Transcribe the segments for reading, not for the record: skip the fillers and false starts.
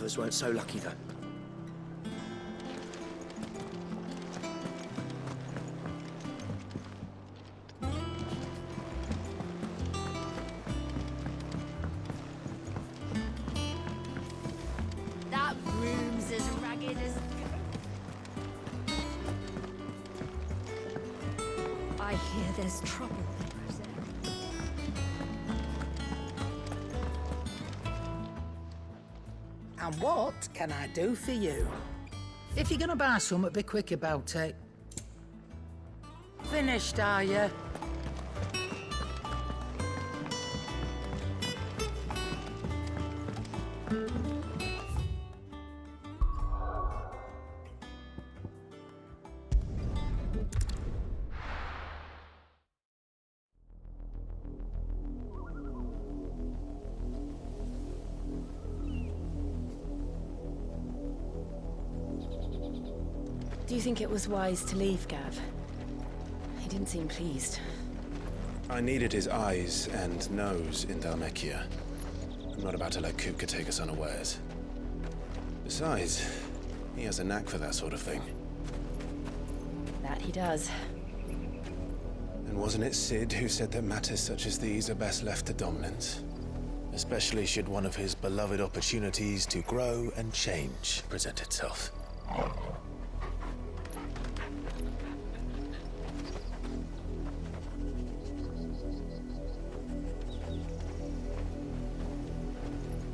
others weren't so lucky, though. That room's as ragged as... I hear there's trouble in Rosetta. And what can I do for you? If you're gonna buy something, be quick about it. Finished, are you? Do you think it was wise to leave, Gav? He didn't seem pleased. I needed his eyes and nose in Dhalmekia. I'm not about to let Kupka take us unawares. Besides, he has a knack for that sort of thing. That he does. And wasn't it Sid who said that matters such as these are best left to dominance? Especially should one of his beloved opportunities to grow and change present itself.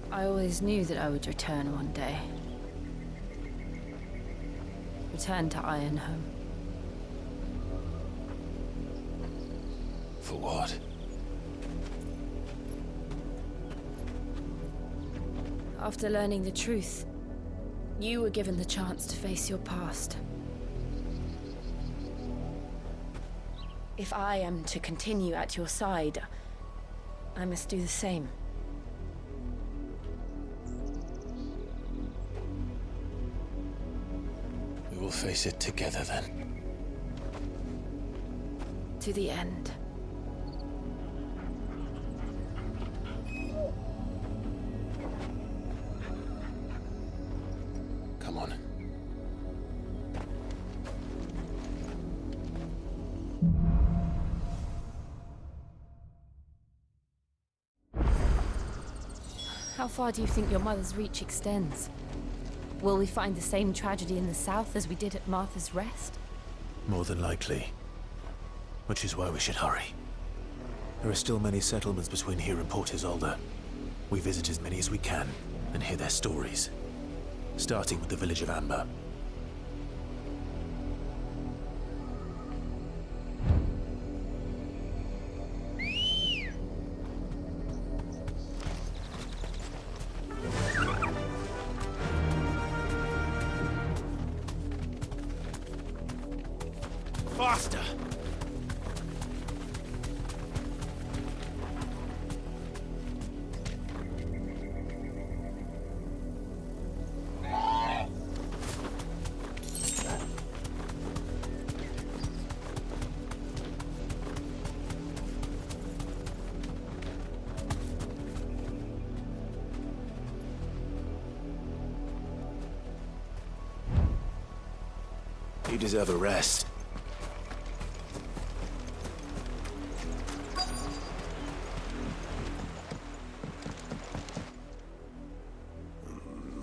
I always knew that I would return one day. Return to Ironhome. For what? After learning the truth, you were given the chance to face your past. If I am to continue at your side, I must do the same. We will face it together then. To the end. Come on. How far do you think your mother's reach extends? Will we find the same tragedy in the south as we did at Martha's Rest? More than likely. Which is why we should hurry. There are still many settlements between here and Port Isolde. We visit as many as we can and hear their stories. Starting with the village of Amber. Faster! You deserve a rest.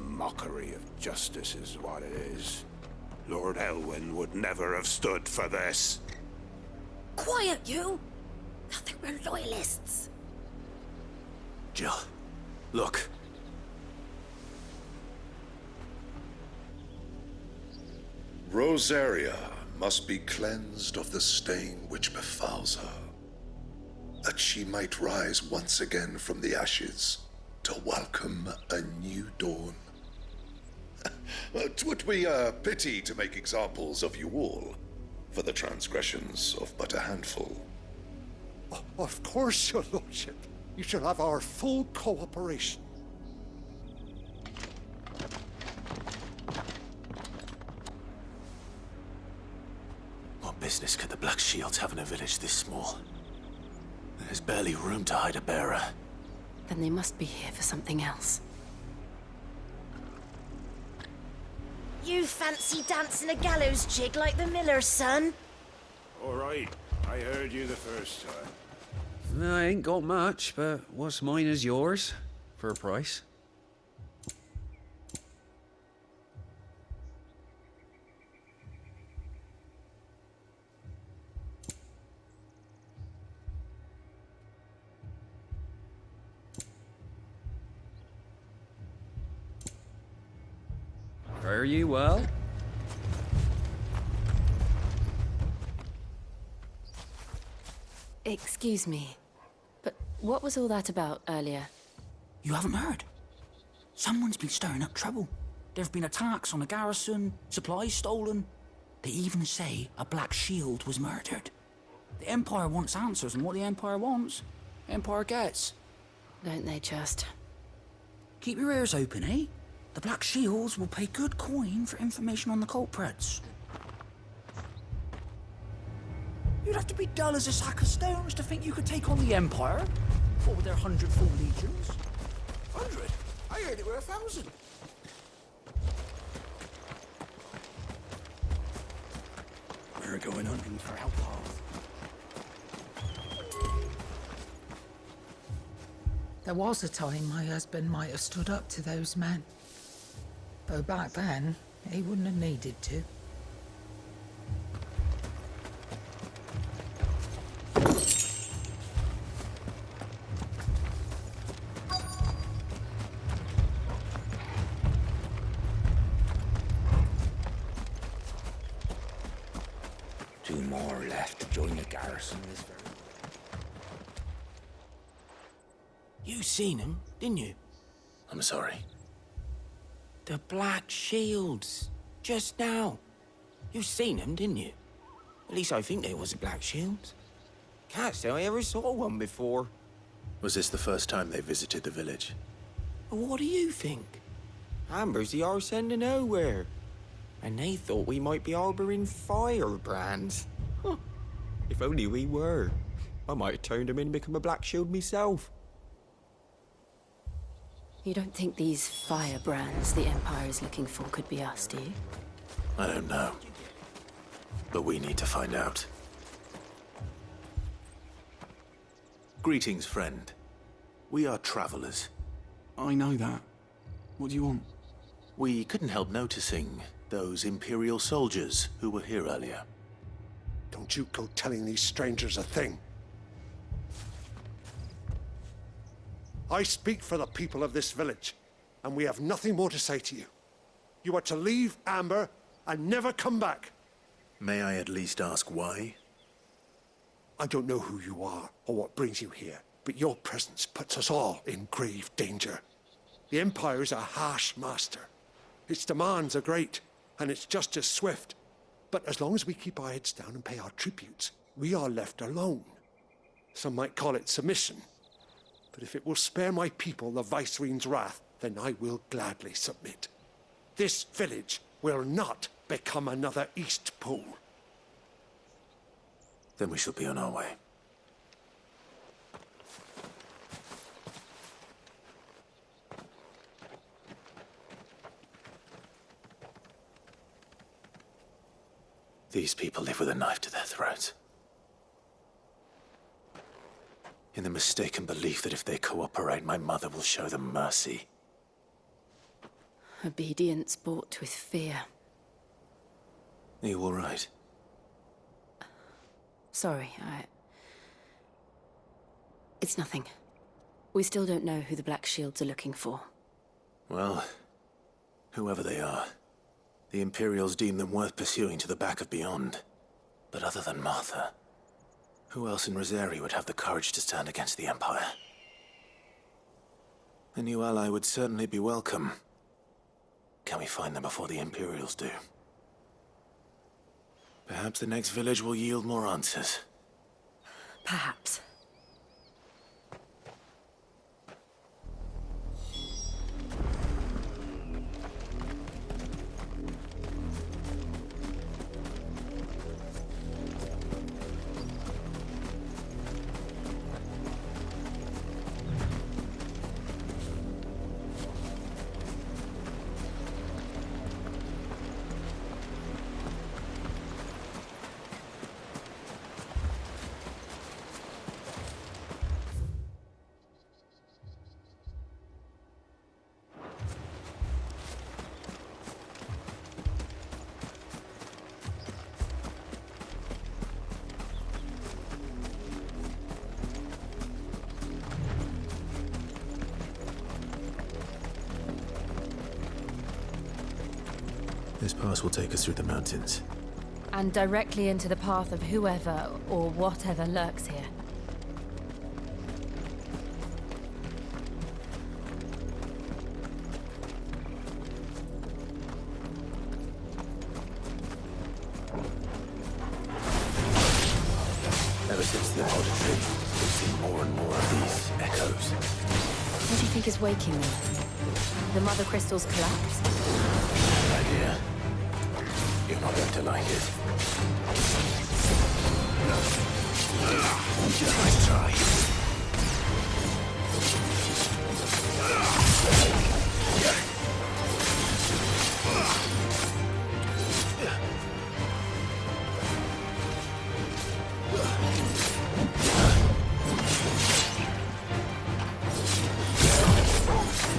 Mockery of justice is what it is. Lord Elwyn would never have stood for this. Quiet, you! I think we're loyalists. Jill, look. Rosaria must be cleansed of the stain which befouls her, that she might rise once again from the ashes to welcome a new dawn. 'Twould be a pity to make examples of you all, for the transgressions of but a handful. Of course, your lordship. You shall have our full cooperation. What business could the Black Shields have in a village this small? There's barely room to hide a bearer. Then they must be here for something else. You fancy dancing a gallows jig like the miller's son? All right, I heard you the first time. I ain't got much, but what's mine is yours, for a price. Fare ye well? Excuse me, but what was all that about earlier? You haven't heard? Someone's been stirring up trouble. There have been attacks on the garrison, supplies stolen. They even say a Black Shield was murdered. The Empire wants answers, and what the Empire wants, Empire gets. Don't they just? Keep your ears open, eh? The Black Shields will pay good coin for information on the culprits. You'd have to be dull as a sack of stones to think you could take on the Empire. What with their 100 full legions? 100? I heard it were 1,000. We're going hunting for outlaws. There was a time my husband might have stood up to those men. Though back then, he wouldn't have needed to. Two more left to join the garrison this very... You seen him, didn't you? I'm sorry. The Black Shields. Just now. You seen them, didn't you? At least I think they was the Black Shields. Can't say I ever saw one before. Was this the first time they visited the village? But what do you think? Amber's the arse end of nowhere. And they thought we might be harbouring firebrands. Huh. If only we were. I might have turned them in and become a Black Shield myself. You don't think these firebrands the Empire is looking for could be us, do you? I don't know. But we need to find out. Greetings, friend. We are travelers. I know that. What do you want? We couldn't help noticing those Imperial soldiers who were here earlier. Don't you go telling these strangers a thing. I speak for the people of this village, and we have nothing more to say to you. You are to leave Amber and never come back. May I at least ask why? I don't know who you are or what brings you here, but your presence puts us all in grave danger. The Empire is a harsh master. Its demands are great, and its justice swift. But as long as we keep our heads down and pay our tributes, we are left alone. Some might call it submission. But if it will spare my people the Viceroy's wrath, then I will gladly submit. This village will not become another Eastpool. Then we shall be on our way. These people live with a knife to their throats. In the mistaken belief that if they cooperate, my mother will show them mercy. Obedience bought with fear. Are you all right? Sorry, It's nothing. We still don't know who the Black Shields are looking for. Well, whoever they are, the Imperials deem them worth pursuing to the back of beyond. But other than Martha, who else in Rosari would have the courage to stand against the Empire? A new ally would certainly be welcome. Can we find them before the Imperials do? Perhaps the next village will yield more answers. Perhaps. This pass will take us through the mountains. And directly into the path of whoever or whatever lurks here. Ever since the auditory, we've seen more and more of these echoes. What do you think is waking them? The Mother Crystal's collapse? Bad idea. You're not going to like it. Nice try.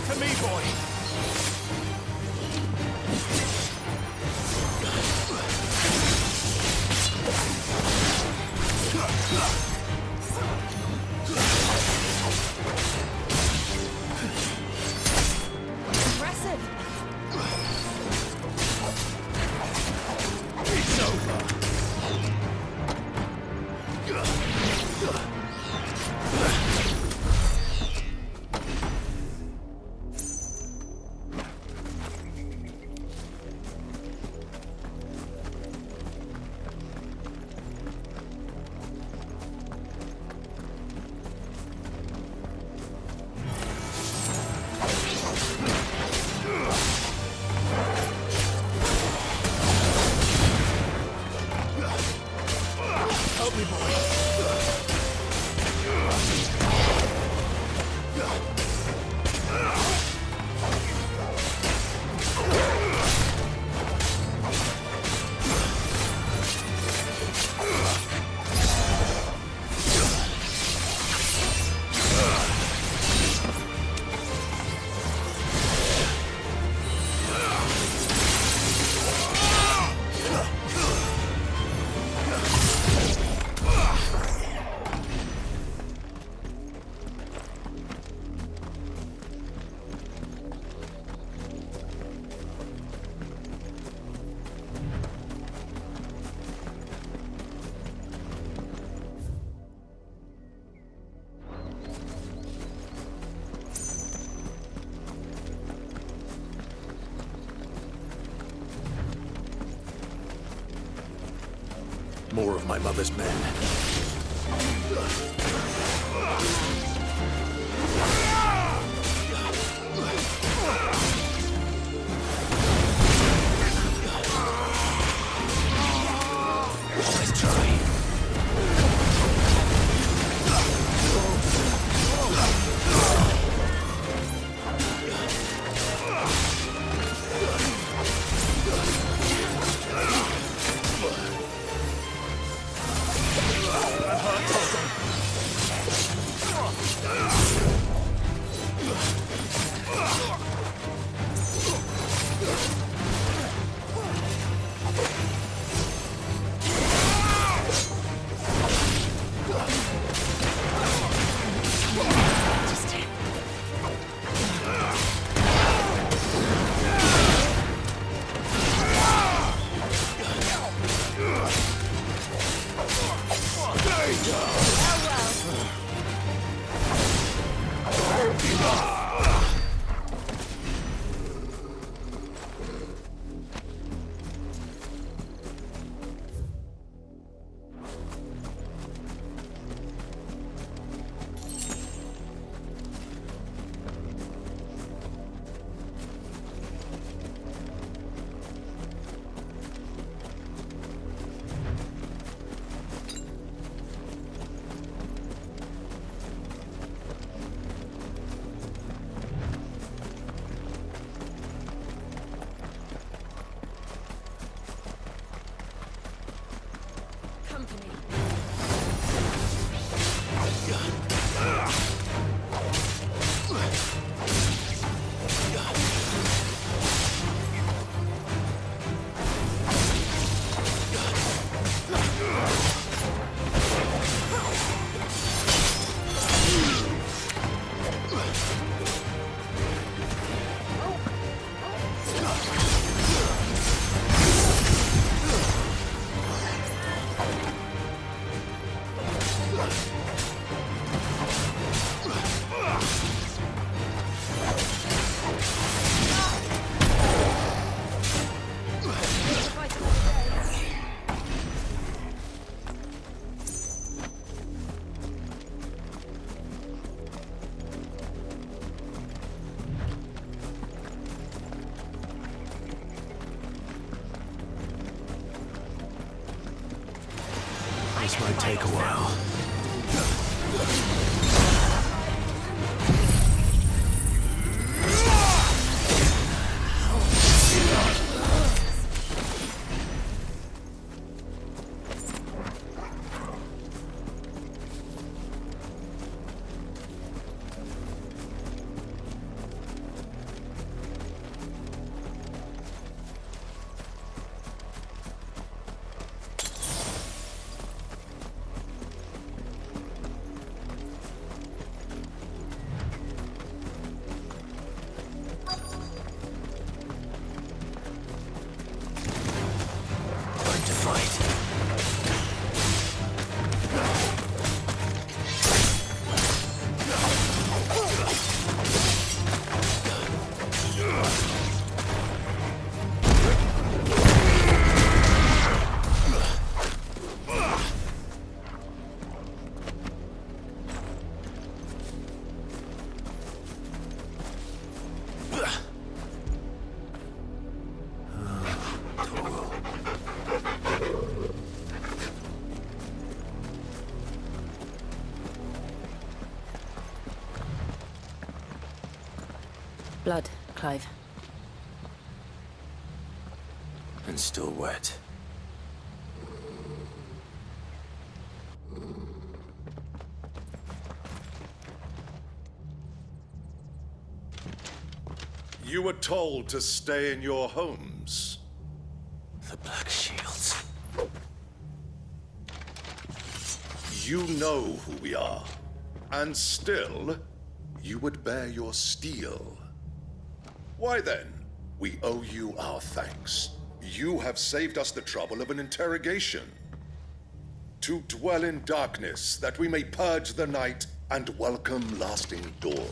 To me, boy! Impressive! It's over! Help me, boy! More of my mother's men. Nice try. take a while. Blood, Clive. And still wet. You were told to stay in your homes. The Black Shields. You know who we are. And still, you would bear your steel. Why then, we owe you our thanks. You have saved us the trouble of an interrogation. To dwell in darkness, that we may purge the night and welcome lasting dawn.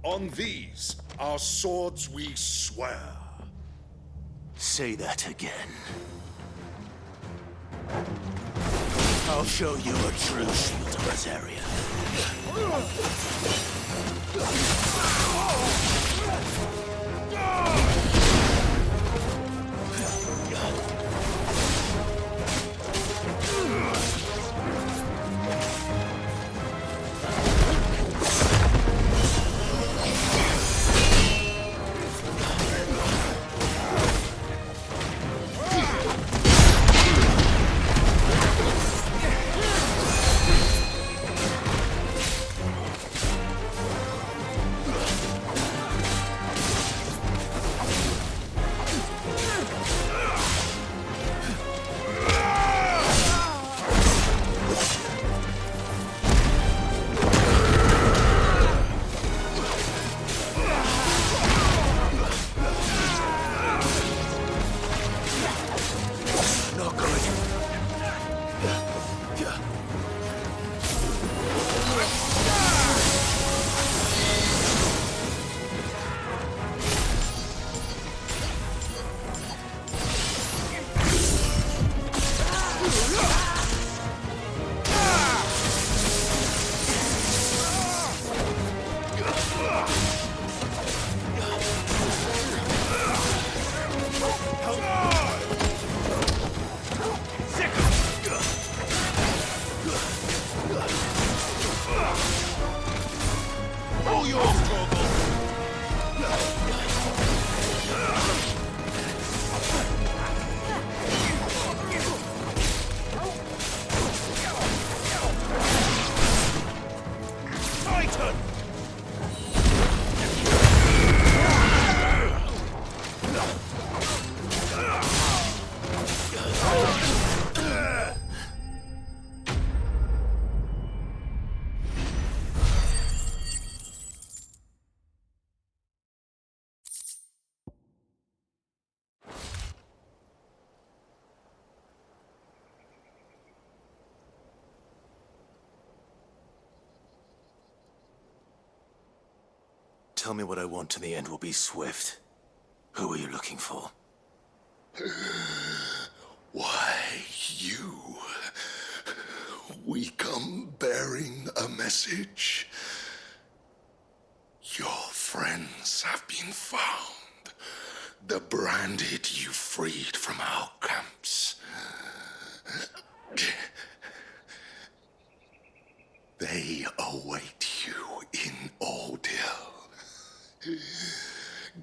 On these, our swords we swear. Say that again. I'll show you a true shield of this area. Tell me what I want and the end will be swift. Who are you looking for? Why, you. We come bearing a message. Your friends have been found. The branded you freed from our camps. They await you in Oldhill.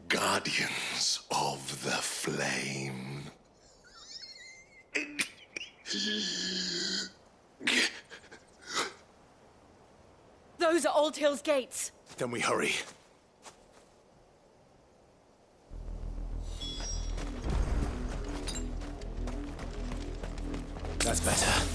Guardians of the Flame. Those are Old Hill's gates. Then we hurry. That's better.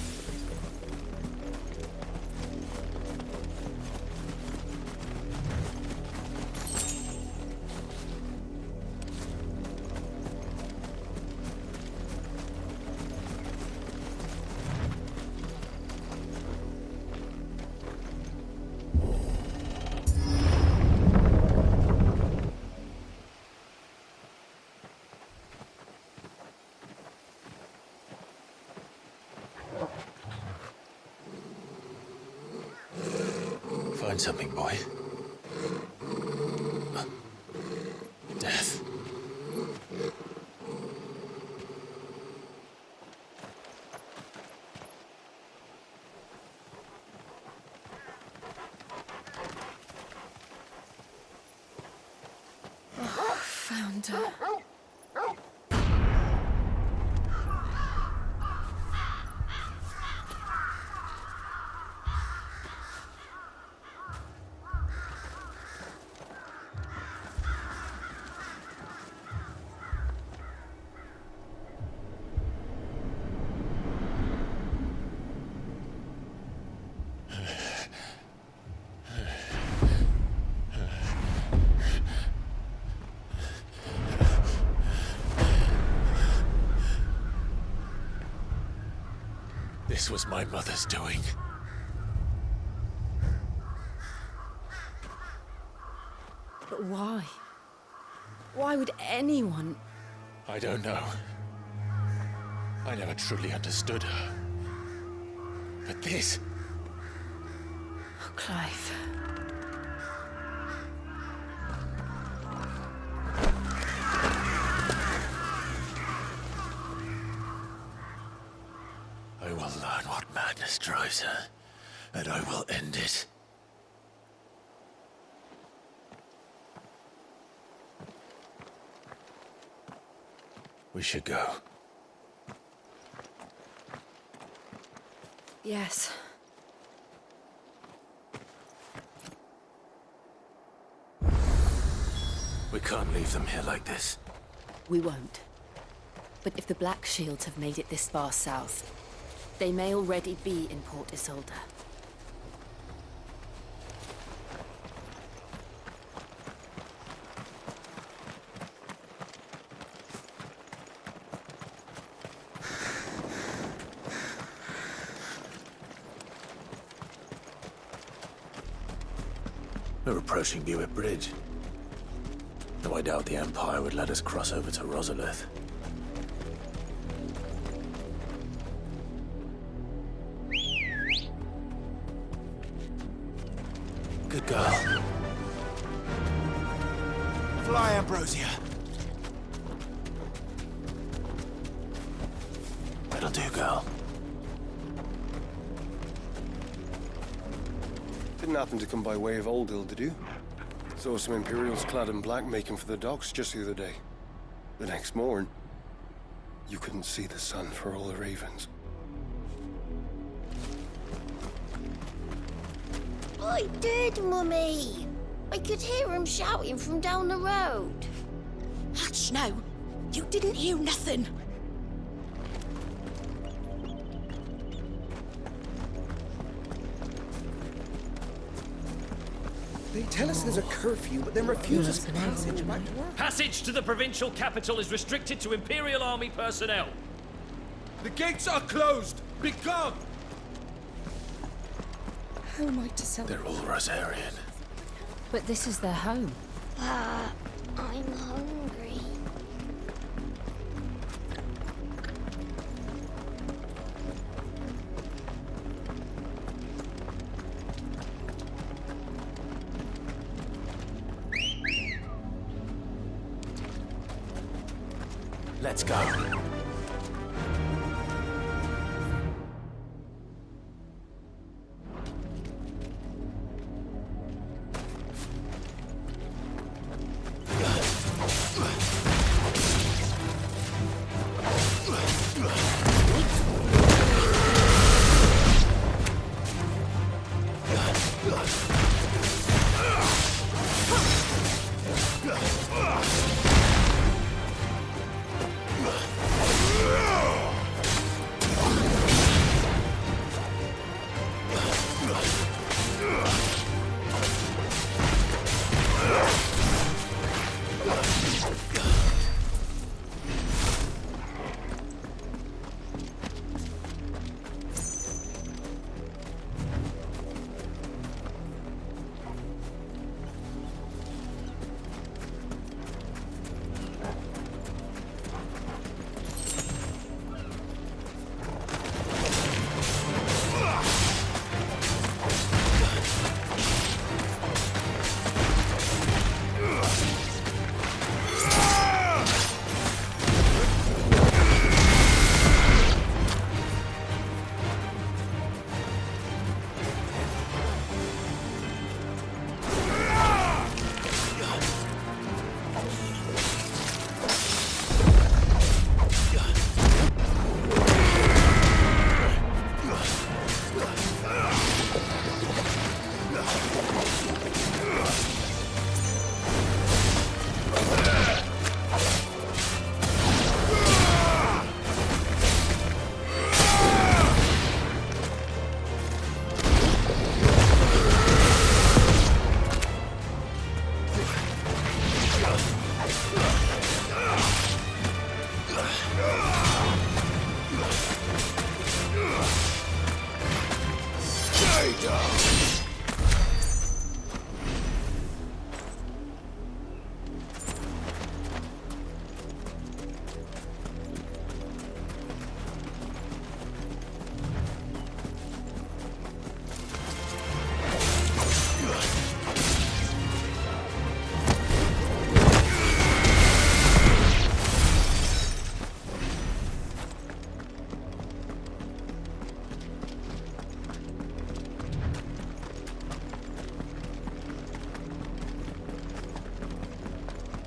Find something, boy. Death. Found her. This was my mother's doing. But why? Why would anyone? I don't know. I never truly understood her. But this... Oh, Clive. I will learn what madness drives her, and I will end it. We should go. Yes. We can't leave them here like this. We won't. But if the Black Shields have made it this far south, they may already be in Port Isolde. We're approaching Buick Bridge. Though I doubt the Empire would let us cross over to Rosalith. Good girl. Fly, Ambrosia. That'll do, girl. Didn't happen to come by way of Oldhill, did you? Saw some Imperials clad in black making for the docks just the other day. The next morn, you couldn't see the sun for all the ravens. I did, Mummy. I could hear him shouting from down the road. Hush now. You didn't hear nothing. They tell us there's a curfew, but then refuse us passage back to work. Passage to the provincial capital is restricted to Imperial Army personnel. The gates are closed! Be gone! How am I to celebrate? They're all Rosarian. But this is their home. I'm hungry. Let's go.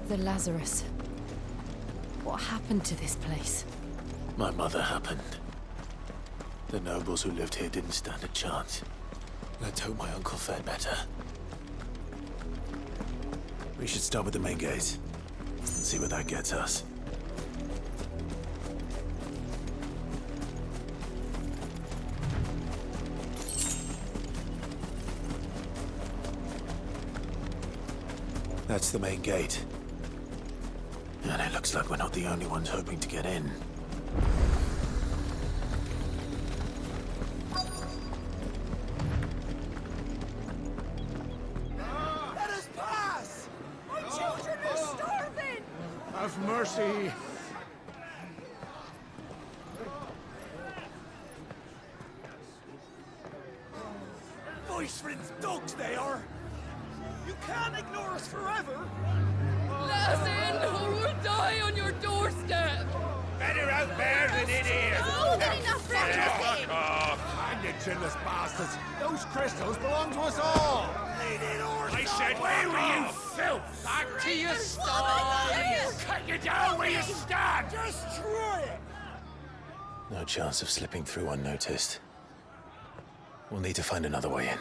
The Lazarus. What happened to this place? My mother happened. The nobles who lived here didn't stand a chance. Let's hope my uncle fared better. We should start with the main gate and see where that gets us. That's the main gate. And it looks like we're not the only ones hoping to get in. Let us pass! My children are starving! Have mercy! Voice friends dogs they are! You can't ignore us forever! Let us in, or we'll die on your doorstep! Better out there than in here! More than enough for Fuck off! And you chinless bastards! Those crystals belong to us all! I said, where were you, filth? Back to your stall! Cut you down where you stand! Destroy it! No chance of slipping through unnoticed. We'll need to find another way in.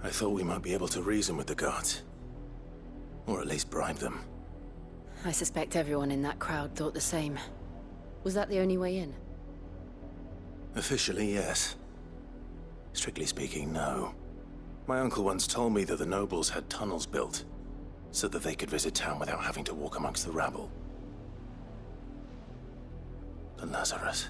I thought we might be able to reason with the guards. Or at least bribe them. I suspect everyone in that crowd thought the same. Was that the only way in? Officially, yes. Strictly speaking, no. My uncle once told me that the nobles had tunnels built, so that they could visit town without having to walk amongst the rabble. The Lazarus.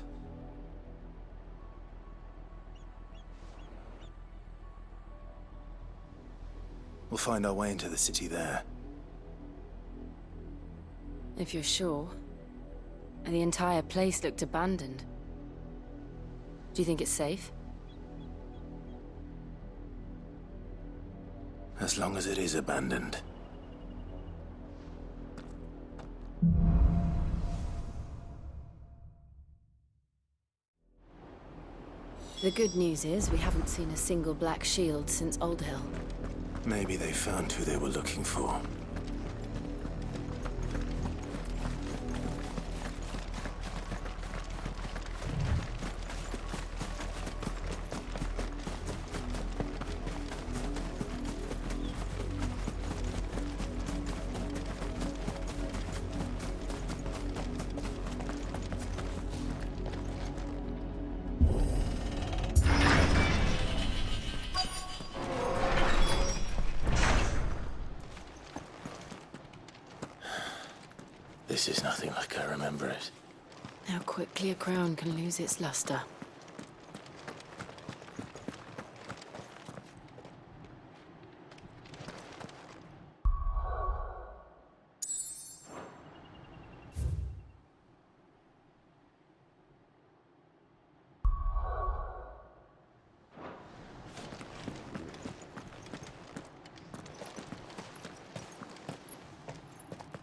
We'll find our way into the city there. If you're sure. The entire place looked abandoned. Do you think it's safe? As long as it is abandoned. The good news is we haven't seen a single black shield since Old Hill. Maybe they found who they were looking for. This is nothing like I remember it. How quickly a crown can lose its luster.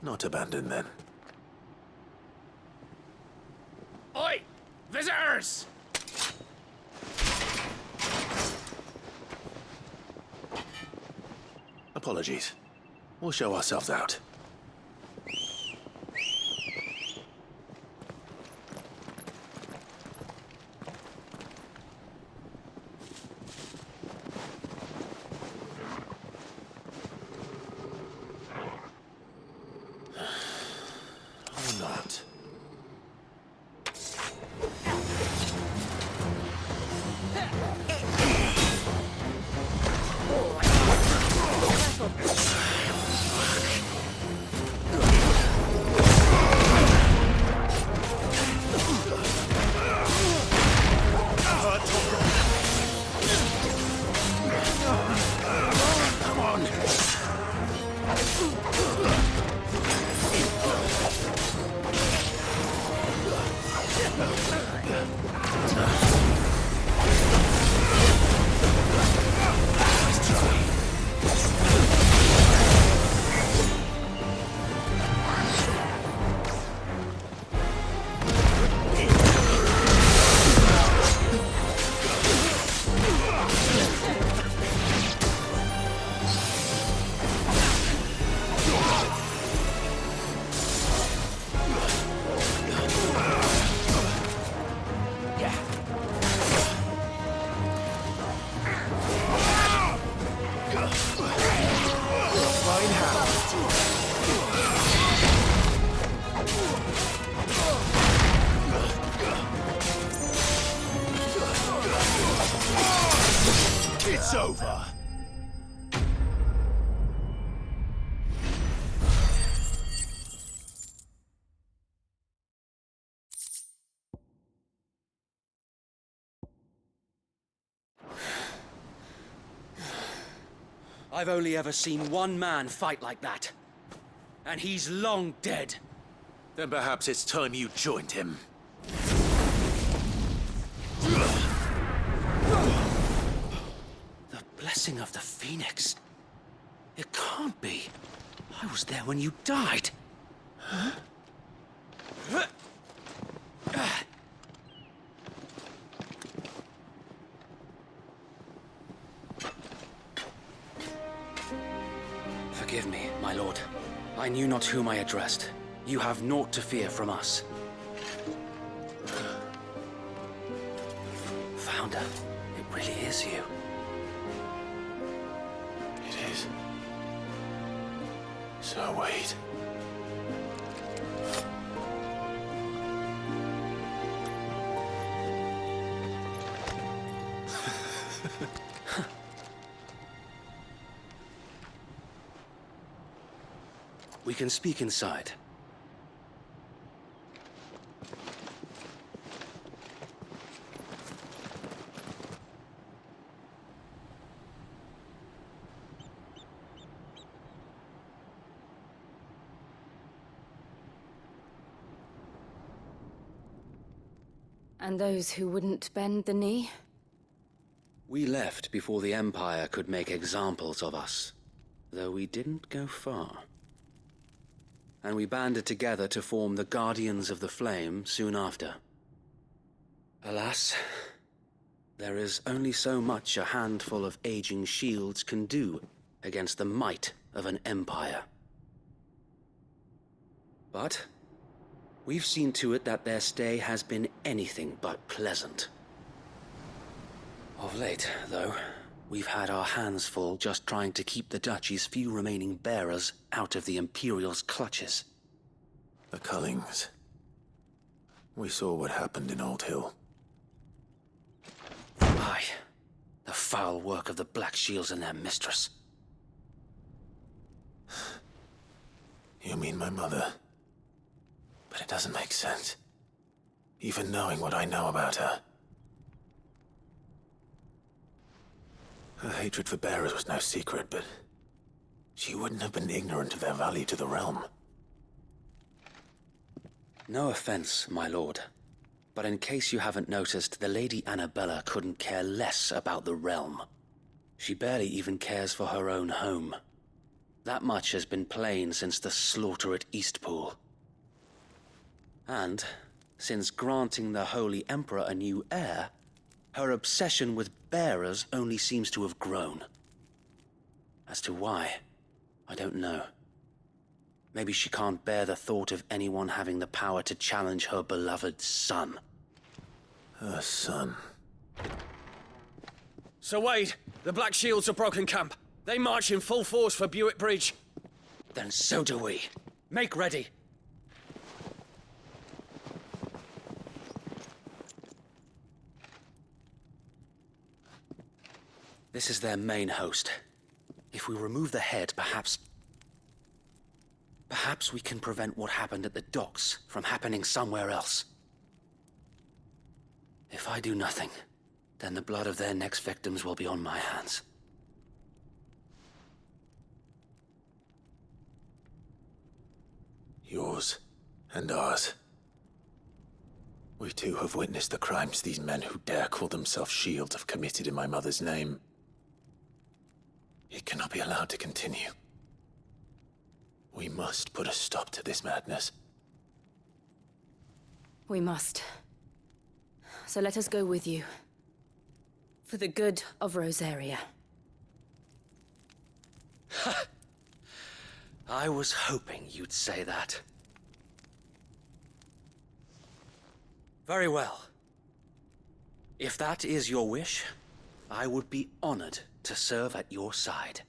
Not abandoned, then. Oi! Visitors! Apologies. We'll show ourselves out. Or not. Come on! It's over. I've only ever seen one man fight like that. And he's long dead. Then perhaps it's time you joined him. The blessing of the Phoenix. It can't be. I was there when you died. Huh? Forgive me, my lord. I knew not whom I addressed. You have naught to fear from us. Founder, it really is you. It is. So wait. We can speak inside. And those who wouldn't bend the knee? We left before the Empire could make examples of us, though we didn't go far. And we banded together to form the Guardians of the Flame soon after. Alas, there is only so much a handful of aging shields can do against the might of an empire. But we've seen to it that their stay has been anything but pleasant. Of late, though, we've had our hands full just trying to keep the Duchy's few remaining bearers out of the Imperial's clutches. The Cullings. We saw what happened in Old Hill. Aye. The foul work of the Black Shields and their mistress. You mean my mother? It doesn't make sense. Even knowing what I know about her. Her hatred for bearers was no secret, but she wouldn't have been ignorant of their value to the realm. No offense, my lord, but in case you haven't noticed, the Lady Annabella couldn't care less about the realm. She barely even cares for her own home. That much has been plain since the slaughter at Eastpool. And, since granting the Holy Emperor a new heir, her obsession with bearers only seems to have grown. As to why, I don't know. Maybe she can't bear the thought of anyone having the power to challenge her beloved son. Her son. Sir Wade, the Black Shields have broken camp. They march in full force for Buick Bridge. Then so do we. Make ready. This is their main host. If we remove the head, perhaps we can prevent what happened at the docks from happening somewhere else. If I do nothing, then the blood of their next victims will be on my hands. Yours and ours. We too have witnessed the crimes these men who dare call themselves shields have committed in my mother's name. It cannot be allowed to continue. We must put a stop to this madness. We must. So let us go with you. For the good of Rosaria. I was hoping you'd say that. Very well. If that is your wish, I would be honored to serve at your side.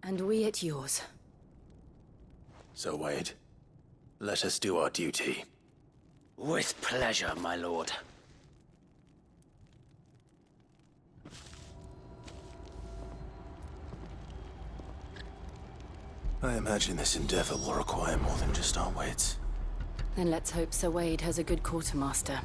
And we at yours. So, Wade, let us do our duty. With pleasure, my lord. I imagine this endeavor will require more than just our wits. Then let's hope Sir Wade has a good quartermaster.